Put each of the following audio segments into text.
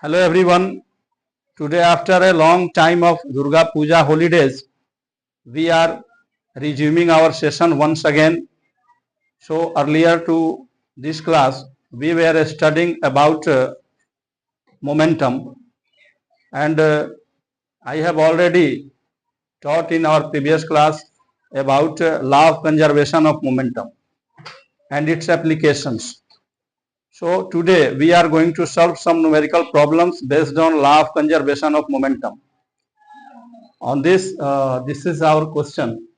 Hello everyone. Today after a long time of Durga Puja holidays, we are resuming our session once again. So earlier to this class, we were studying about momentum, and I have already taught in our previous class about law of conservation of momentum and its applications. So today we are going to solve some numerical problems based on law of conservation of momentum. On this, this is our question.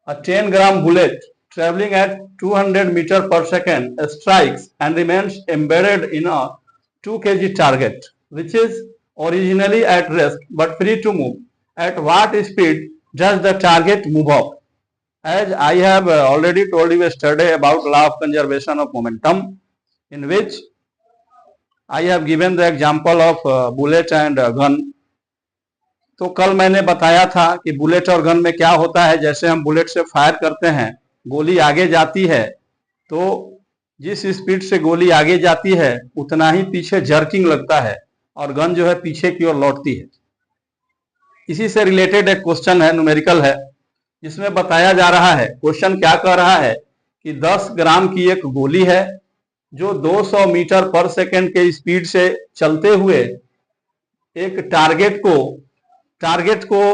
A 10-gram bullet traveling at 200 meters per second strikes and remains embedded in a 2 kg target, which is originally at rest but free to move. At what speed does the target move up? As I have already told you yesterday about law of conservation of momentum, in which I have given the example of bullet and gun. तो कल मैंने बताया था कि bullet और gun में क्या होता है। जैसे हम बुलेट से फायर करते हैं, गोली आगे जाती है, तो जिस स्पीड से गोली आगे जाती है उतना ही पीछे जर्किंग लगता है और गन जो है पीछे की ओर लौटती है। इसी से रिलेटेड एक क्वेश्चन है, न्यूमेरिकल है, जिसमें बताया जा रहा है, क्वेश्चन क्या कह रहा है कि 10 ग्राम की एक गोली है जो 200 मीटर पर सेकेंड के स्पीड से चलते हुए एक टारगेट को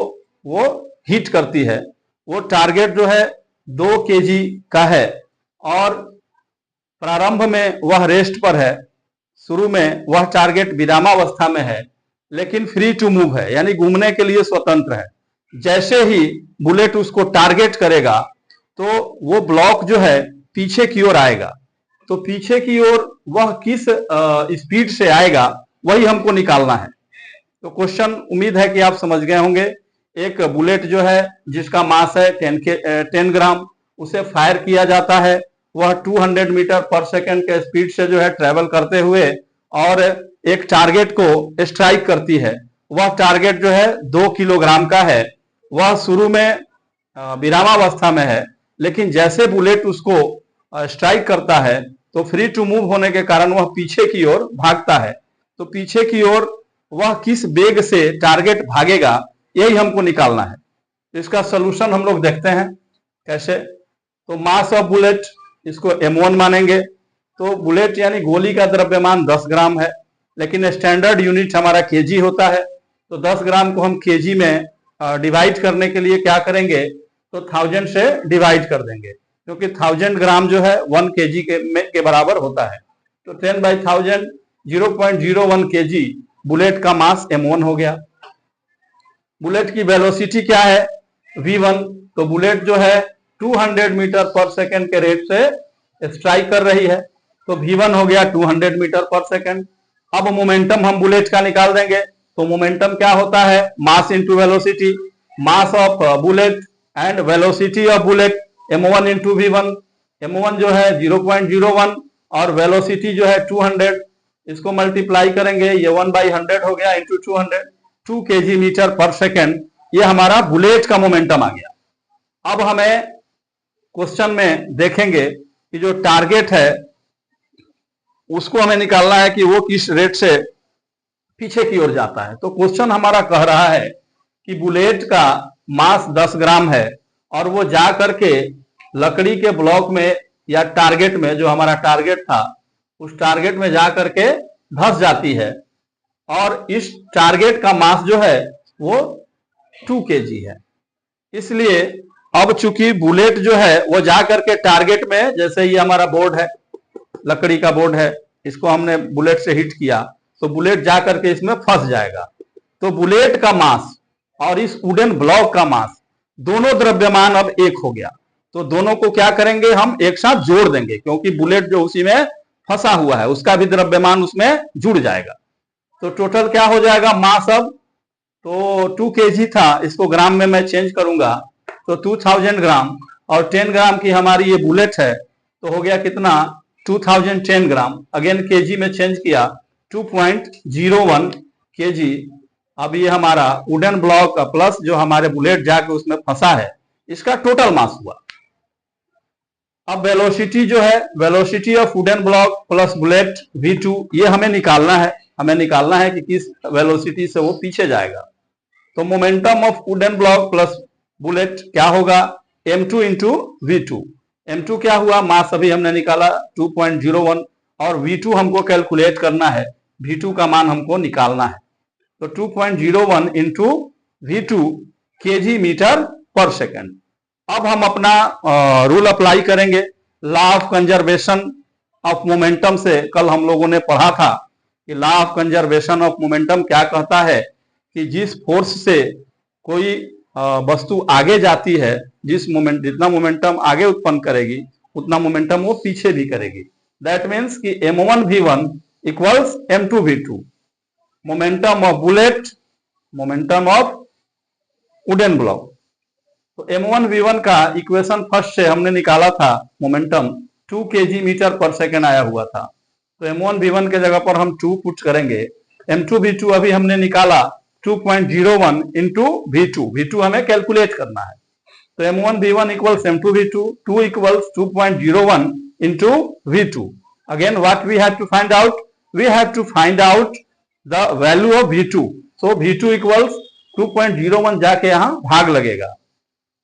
वो हिट करती है। वो टारगेट जो है 2 kg का है और प्रारंभ में वह रेस्ट पर है। शुरू में वह टारगेट विरामावस्था में है लेकिन फ्री टू मूव है, यानी घूमने के लिए स्वतंत्र है। जैसे ही बुलेट उसको टारगेट करेगा तो वो ब्लॉक जो है पीछे की ओर आएगा। तो पीछे की ओर वह किस स्पीड से आएगा वही हमको निकालना है। तो क्वेश्चन उम्मीद है कि आप समझ गए होंगे। एक बुलेट जो है जिसका मास है 10 ग्राम, उसे फायर किया जाता है। वह 200 मीटर पर सेकेंड के स्पीड से जो है ट्रेवल करते हुए और एक टारगेट को स्ट्राइक करती है। वह टारगेट जो है 2 किलोग्राम का है। वह शुरू में विरामावस्था में है, लेकिन जैसे बुलेट उसको स्ट्राइक करता है तो फ्री टू मूव होने के कारण वह पीछे की ओर भागता है। तो पीछे की ओर वह किस वेग से टारगेट भागेगा यही हमको निकालना है। इसका सलूशन हम लोग देखते हैं कैसे। तो मास ऑफ बुलेट, इसको m1 मानेंगे। तो बुलेट यानी गोली का द्रव्यमान 10 ग्राम है, लेकिन स्टैंडर्ड यूनिट हमारा केजी होता है। तो 10 ग्राम को हम केजी में डिवाइड करने के लिए क्या करेंगे, तो 1000 से डिवाइड कर देंगे, क्योंकि 1000 ग्राम जो है 1 kg के बराबर होता है। तो 10/1000 0.01 kg बुलेट का मास m1 हो गया। बुलेट की वेलोसिटी क्या है, v1। तो बुलेट जो है 200 मीटर पर सेकेंड के रेट से स्ट्राइक कर रही है, तो v1 हो गया 200 मीटर पर सेकेंड। अब मोमेंटम हम बुलेट का निकाल देंगे। तो मोमेंटम क्या होता है, mass into velocity. Mass of bullet and velocity of bullet m1 into v1। m1 जो है 0.01 और वेलोसिटी जो है 200, इसको मल्टीप्लाई करेंगे, ये 1/100 हो गया into 200, 2 kg metre per second. ये हमारा बुलेट का मोमेंटम आ गया। अब हमें क्वेश्चन में देखेंगे कि जो टारगेट है उसको हमें निकालना है कि वो किस रेट से पीछे की ओर जाता है। तो क्वेश्चन हमारा कह रहा है कि बुलेट का मास 10 ग्राम है और वो जा करके लकड़ी के ब्लॉक में या टारगेट में, जो हमारा टारगेट था उस टारगेट में जा करके धंस जाती है। और इस टारगेट का मास जो है वो 2 kg है। इसलिए अब चूंकि बुलेट जो है वो जा करके टारगेट में, जैसे ये हमारा बोर्ड है, लकड़ी का बोर्ड है, इसको हमने बुलेट से हिट किया तो बुलेट जा करके इसमें फंस जाएगा। तो बुलेट का मास और इस वुडन ब्लॉक का मास दोनों द्रव्यमान अब एक हो गया। तो दोनों को क्या करेंगे, हम एक साथ जोड़ देंगे, क्योंकि बुलेट जो उसी में फंसा हुआ है उसका भी द्रव्यमान उसमें जुड़ जाएगा। तो टोटल क्या हो जाएगा मास अब, तो 2 kg था, इसको ग्राम में मैं चेंज करूंगा तो 2000 ग्राम, और 10 ग्राम की हमारी ये बुलेट है तो हो गया कितना 2010 ग्राम। अगेन केजी में चेंज किया 2.01 kg। अब ये हमारा वुडन ब्लॉक प्लस जो हमारे बुलेट जाके उसमें फंसा है, इसका टोटल मास हुआ। अब वेलोसिटी जो है, velocity of wooden block plus bullet v2, ये हमें निकालना है। हमें निकालना है कि किस वेलोसिटी से वो पीछे जाएगा। तो momentum of wooden block plus bullet क्या होगा, m2 इंटू v2। m2 क्या हुआ, मास अभी हमने निकाला 2.01, और v2 हमको कैलकुलेट करना है, v2 का मान हमको निकालना है। तो 2.01 into v2 kg metre per second. अब हम अपना रूल अप्लाई करेंगे, law of conservation of momentum से। कल हम लोगों ने पढ़ा था कि law of conservation of momentum क्या कहता है कि जिस फोर्स से कोई वस्तु आगे जाती है, जितना मोमेंटम आगे उत्पन्न करेगी उतना मोमेंटम वो पीछे भी करेगी। दैट मीन्स कि m1v1 equals m2v2। Momentum of bullet, momentum of wooden block. तो m1v1 का इक्वेशन फर्स्ट से हमने निकाला था, momentum 2 kg metre per second आया हुआ था। तो m1v1 के जगह पर हम 2 पुट करेंगे। m2v2 अभी हमने निकाला 2.01 इंटू v2 हमें कैलकुलेट करना है। तो m1v1 equals m2v2, 2 equals 2.01 into v2। Again what we have to find out, we have to find out the value of v2। So v2 equals 2.01 जाके यहाँ भाग लगेगा।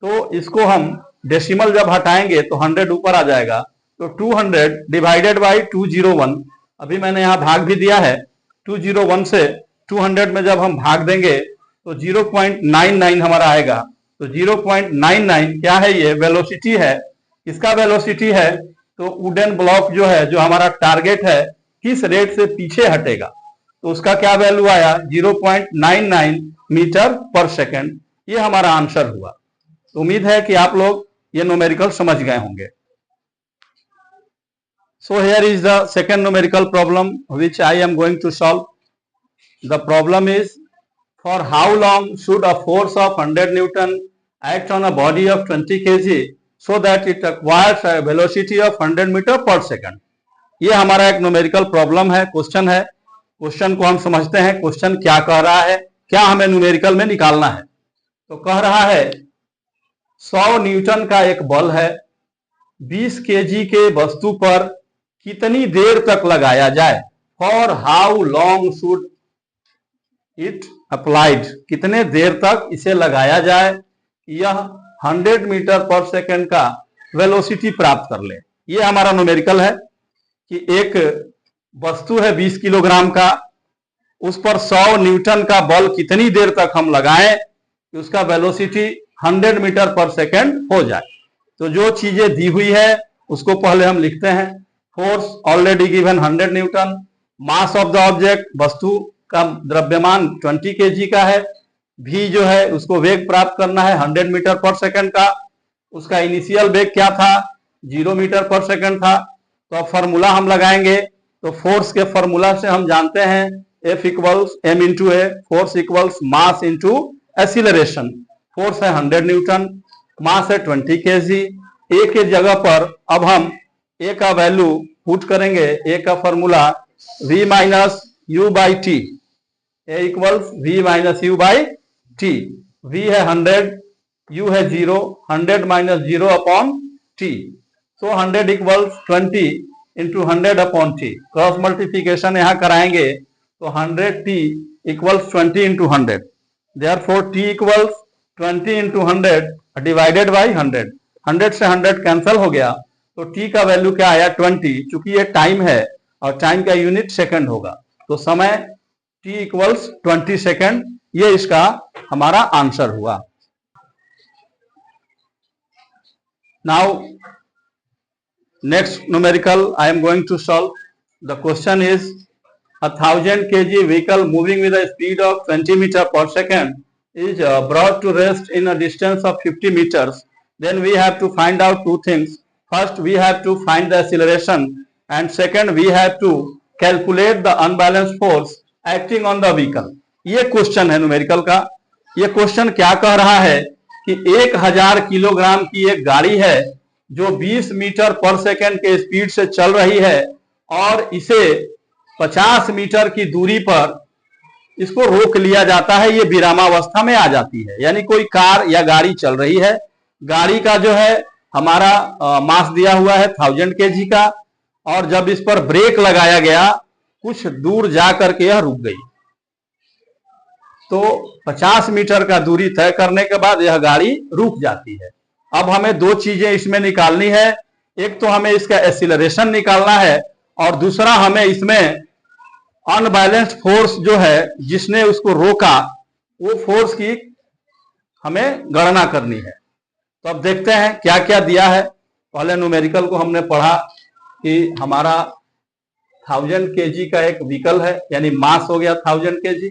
तो इसको हम डेसिमल जब हटाएंगे तो 100 ऊपर आ जाएगा। तो 200 डिवाइडेड बाई 201, अभी मैंने यहाँ भाग भी दिया है। 201 से 200 में जब हम भाग देंगे तो 0.99 हमारा आएगा। तो 0.99 क्या है, ये वेलोसिटी है। इसका वेलोसिटी है तो वुडन ब्लॉक जो है, जो हमारा टारगेट है, किस रेट से पीछे हटेगा, तो उसका क्या वैल्यू आया, 0.99 मीटर पर सेकेंड। ये हमारा आंसर हुआ। तो उम्मीद है कि आप लोग ये न्यूमेरिकल समझ गए होंगे। So here is the second numerical problem which I am going to solve. The problem is, for how long should a force of 100 Newton act on a body of 20 kg so that it acquires a velocity of 100 meter per second? ये हमारा एक numerical problem है, question है। Question को हम समझते हैं, question क्या कह रहा है, क्या हमें न्यूमेरिकल में निकालना है। तो कह रहा है 100 न्यूटन का एक बल है, 20 केजी के वस्तु पर कितनी देर तक लगाया जाए। For how long should it applied, कितने देर तक इसे लगाया जाए, यह 100 मीटर पर सेकेंड का वेलोसिटी प्राप्त कर ले। ये हमारा न्यूमेरिकल है कि एक वस्तु है 20 किलोग्राम का, उस पर 100 न्यूटन का बल कितनी देर तक हम लगाएं कि उसका वेलोसिटी 100 मीटर पर सेकेंड हो जाए। तो जो चीजें दी हुई है उसको पहले हम लिखते हैं। Force already given 100 Newton, mass of the object, वस्तु का द्रव्यमान 20 केजी का है, भी जो है उसको वेग प्राप्त करना है 100 मीटर पर सेकंड का। उसका इनिशियल वेग क्या था, 0 मीटर पर सेकंड था। तो अब फॉर्मूला हम लगाएंगे। तो फोर्स के फॉर्मूला से हम जानते हैं F equals m into A, force equals mass into acceleration. Force है 100 न्यूटन, मास है 20 केजी। ए के जगह पर अब हम ए का वैल्यू पुट करेंगे। ए का formula v minus you by T, A equals v minus you by T. v है 100, u है 0, 100 माइनस 0 अपॉन टी। सो 100 equals 20 into 100 upon T. Cross multiplication यहाँ कराएंगे तो 100t equals 20 into 100। Therefore t equals 20 into 100 divided by 100। 100 से 100 cancel हो गया तो t का वैल्यू क्या आया, 20। चूंकि ये टाइम है और टाइम का यूनिट सेकंड होगा, तो समय t इक्वल्स 20 सेकंड। ये इसका हमारा आंसर हुआ। Now next numerical I am going to solve. The question is, 1000 kg vehicle moving with a speed of 20 meter per second is brought to rest in a distance of 50 meters. Then we have to find out two things. First, we have to find the acceleration, and second, we have to calculate the unbalanced force acting on the vehicle. ये question है numerical का। ये question क्या कह रहा है कि 1000 kilogram की एक गाड़ी है जो 20 मीटर पर सेकेंड के स्पीड से चल रही है, और इसे 50 मीटर की दूरी पर इसको रोक लिया जाता है। ये विरामावस्था में आ जाती है, यानी कोई कार या गाड़ी चल रही है, गाड़ी का जो है हमारा मास दिया हुआ है 1000 kg का, और जब इस पर ब्रेक लगाया गया कुछ दूर जा करके यह रुक गई। तो 50 मीटर का दूरी तय करने के बाद यह गाड़ी रुक जाती है। अब हमें दो चीजें इसमें निकालनी है, एक तो हमें इसका एक्सीलरेशन निकालना है और दूसरा हमें इसमें अनबैलेंस्ड फोर्स जो है जिसने उसको रोका वो फोर्स की हमें गणना करनी है। तो अब देखते हैं क्या क्या दिया है। पहले न्यूमेरिकल को हमने पढ़ा कि हमारा 1000 kg का एक व्हीकल है, यानी मास हो गया 1000 kg।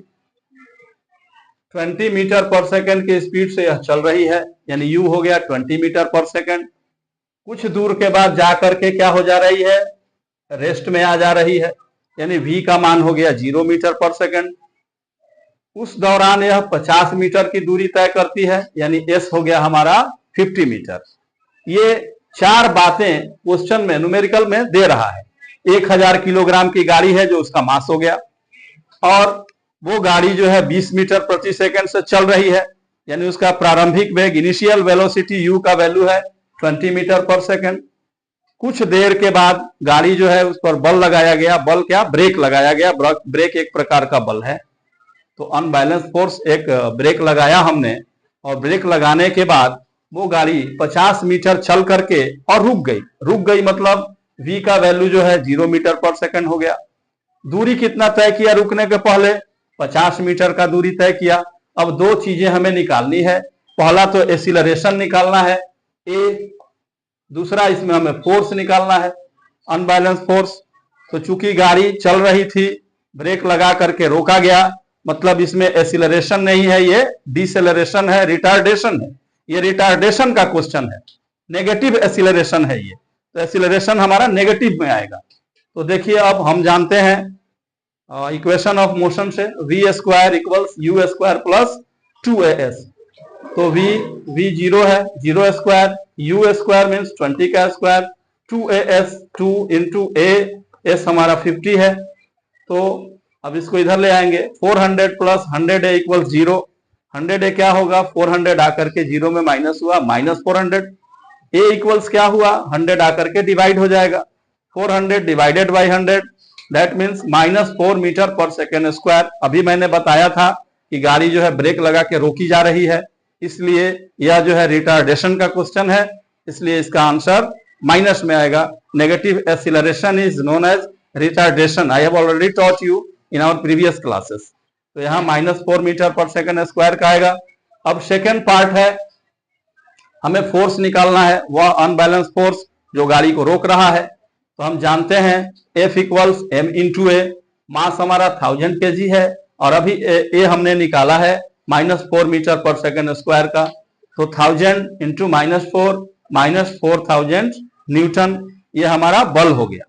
20 मीटर पर सेकंड की स्पीड से यह चल रही है, यानी यू हो गया 20 मीटर पर सेकंड। कुछ दूर के बाद जा करके क्या हो जा रही है, रेस्ट में आ जा रही है, यानी v का मान हो गया 0 मीटर पर सेकंड। उस दौरान यह 50 मीटर की दूरी तय करती है, यानी s हो गया हमारा 50 मीटर। ये चार बातें क्वेश्चन में न्यूमेरिकल में दे रहा है। 1000 किलोग्राम की गाड़ी है जो उसका मास हो गया, और वो गाड़ी जो है 20 मीटर प्रति सेकंड से चल रही है, यानी उसका प्रारंभिक वेग इनिशियल वेलोसिटी u का वैल्यू है 20 मीटर पर सेकंड। कुछ देर के बाद गाड़ी जो है उस पर बल लगाया गया, बल क्या, ब्रेक लगाया गया। ब्रेक एक प्रकार का बल है। तो अनबैलेंस फोर्स, एक ब्रेक लगाया हमने, और ब्रेक लगाने के बाद वो गाड़ी 50 मीटर चल करके और रुक गई। रुक गई मतलब v का वैल्यू जो है 0 मीटर पर सेकंड हो गया। दूरी कितना तय किया रुकने के पहले, 50 मीटर का दूरी तय किया। अब दो चीजें हमें निकालनी है, पहला तो एक्सीलरेशन निकालना है a, दूसरा इसमें हमें फोर्स निकालना है, अनबैलेंस फोर्स। तो चूंकि गाड़ी चल रही थी, ब्रेक लगा करके रोका गया, मतलब इसमें एक्सीलरेशन नहीं है, ये डिसेलरेशन है, रिटार्डेशन है। ये रिटार्डेशन का क्वेश्चन है, नेगेटिव एक्सीलरेशन है ये, तो एक्सीलरेशन हमारा नेगेटिव में आएगा। तो देखिए अब हम जानते हैं इक्वेशन ऑफ मोशन से, v square equals u square plus 2as। तो v 0 है, 0 स्क्वायर, u स्क्वायर मीन्स 20 का square, 2as 2 into a, s हमारा 50 है। तो अब इसको इधर ले आएंगे, 400 प्लस 100a इक्वल 0। 100a क्या होगा, 400 आकर के 0 में माइनस हुआ, माइनस 400। a इक्वल्स क्या हुआ, 100 आकर के डिवाइड हो जाएगा, 400 divided by 100, that means -4 metre per second square. अभी मैंने बताया था कि गाड़ी जो है ब्रेक लगा के रोकी जा रही है, इसलिए यह जो है रिटार्डेशन का क्वेश्चन है, इसलिए इसका आंसर माइनस में आएगा। Negative acceleration is known as retardation, I have already taught you in our previous classes. तो यहाँ -4 मीटर पर सेकेंड स्क्वायर का आएगा। अब सेकेंड पार्ट है, हमें फोर्स निकालना है, वह अनबैलेंस फोर्स जो गाड़ी को रोक रहा है। तो हम जानते हैं F इक्वल्स m इंटू ए, मास हमारा 1000 kg है, और अभी a हमने निकाला है -4 मीटर पर सेकेंड स्क्वायर का। तो 1000 इंटू -4, -4000 न्यूटन, ये हमारा बल हो गया।